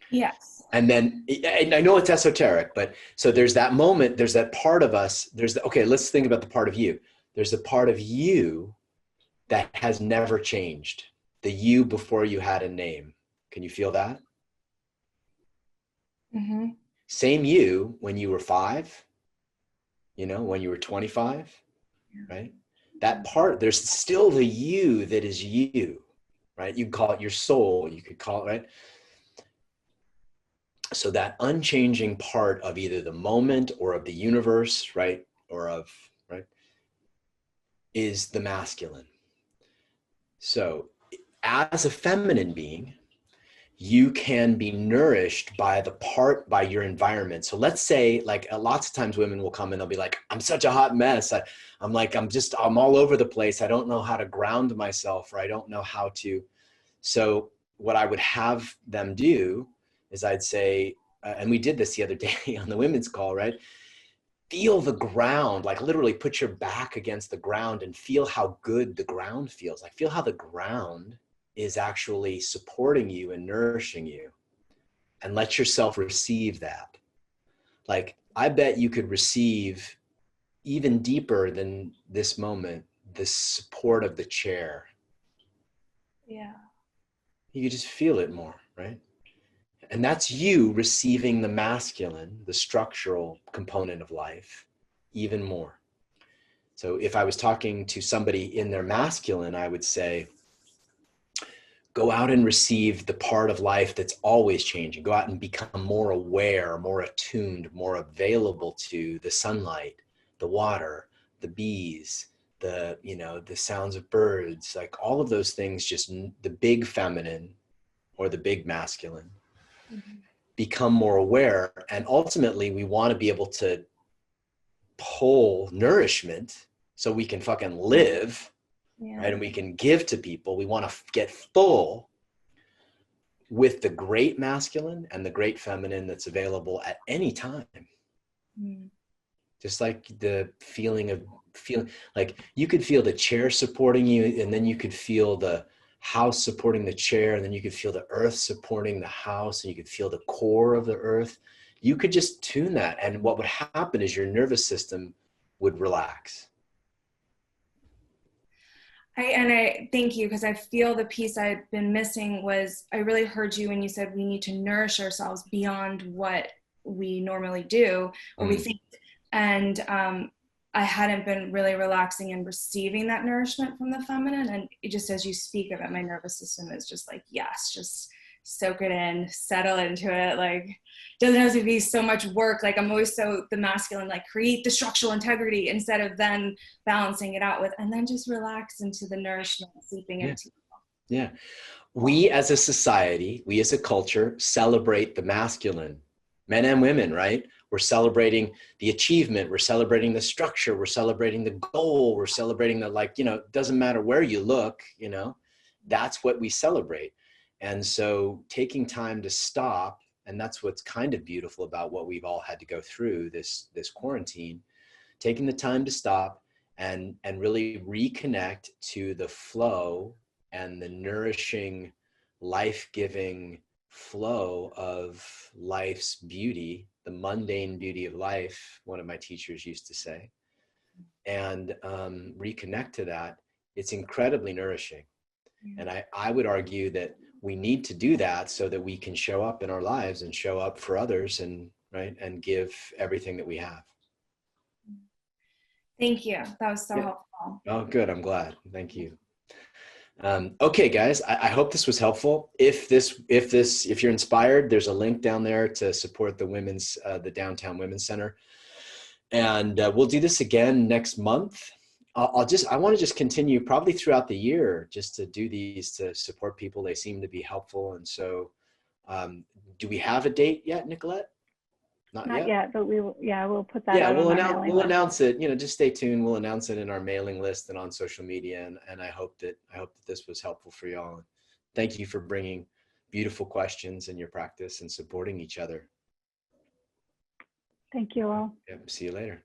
Yes. And then, and I know it's esoteric, but so there's that moment, there's that part of us, okay, let's think about the part of you. There's the part of you that has never changed. The you before you had a name. Can you feel that? Mm-hmm. Same you when you were 5, when you were 25, right? That part, there's still the you that is you, right? You can call it your soul, you could call it, right? So that unchanging part of either the moment or of the universe, right? Is the masculine. So as a feminine being, you can be nourished by your environment. So let's say, like, lots of times women will come and they'll be like, I'm such a hot mess. I'm all over the place. I don't know how to ground myself, or I don't know how to. So what I would have them do is I'd say, and we did this the other day on the women's call, right? Feel the ground, like literally put your back against the ground and feel how good the ground feels. Like feel how the ground is actually supporting you and nourishing you, and let yourself receive that. Like, I bet you could receive even deeper than this moment, the support of the chair. Yeah. You could just feel it more, right? And that's you receiving the masculine, the structural component of life, even more. So if I was talking to somebody in their masculine, I would say, go out and receive the part of life that's always changing. Go out and become more aware, more attuned, more available to the sunlight, the water, the bees, the sounds of birds, like all of those things, just the big feminine or the big masculine. Mm-hmm. Become more aware. And ultimately we want to be able to pull nourishment so we can fucking live. Yeah. Right? And we can give to people. We want to get full with the great masculine and the great feminine that's available at any time. Mm. Just like the feeling like you could feel the chair supporting you, and then you could feel the house supporting the chair, and then you could feel the earth supporting the house, and you could feel the core of the earth. You could just tune that, and what would happen is your nervous system would relax. I thank you, because I feel the piece I've been missing was, I really heard you when you said we need to nourish ourselves beyond what we normally do or we think. And I hadn't been really relaxing and receiving that nourishment from the feminine. And just as you speak of it, my nervous system is just like, yes, just soak it in, settle into it. Like, doesn't have to be so much work. Like, I'm always so the masculine, like create the structural integrity instead of then balancing it out with, and then just relax into the nourishment seeping into. Yeah. We as a society, we as a culture celebrate the masculine, men and women, right? We're celebrating the achievement. We're celebrating the structure. We're celebrating the goal. We're celebrating the, like, it doesn't matter where you look, that's what we celebrate. And so taking time to stop And that's what's kind of beautiful about what we've all had to go through this quarantine, taking the time to stop and really reconnect to the flow and the nourishing, life-giving flow of life's beauty, the mundane beauty of life, one of my teachers used to say, and reconnect to that. It's incredibly nourishing. And I would argue that we need to do that so that we can show up in our lives and show up for others, and right, and give everything that we have. Thank you. That was so Yeah. helpful. Oh, good. I'm glad. Thank you. Okay, guys, I hope this was helpful. If you're inspired, there's a link down there to support the Downtown Women's Center. And we'll do this again next month. I want to just continue probably throughout the year, just to do these to support people. They seem to be helpful. And so, do we have a date yet, Nicolette? Not yet, but we'll put that out. We'll announce it. Just stay tuned. We'll announce it in our mailing list and on social media. And I hope that this was helpful for y'all. Thank you for bringing beautiful questions in your practice and supporting each other. Thank you all. Yep. See you later.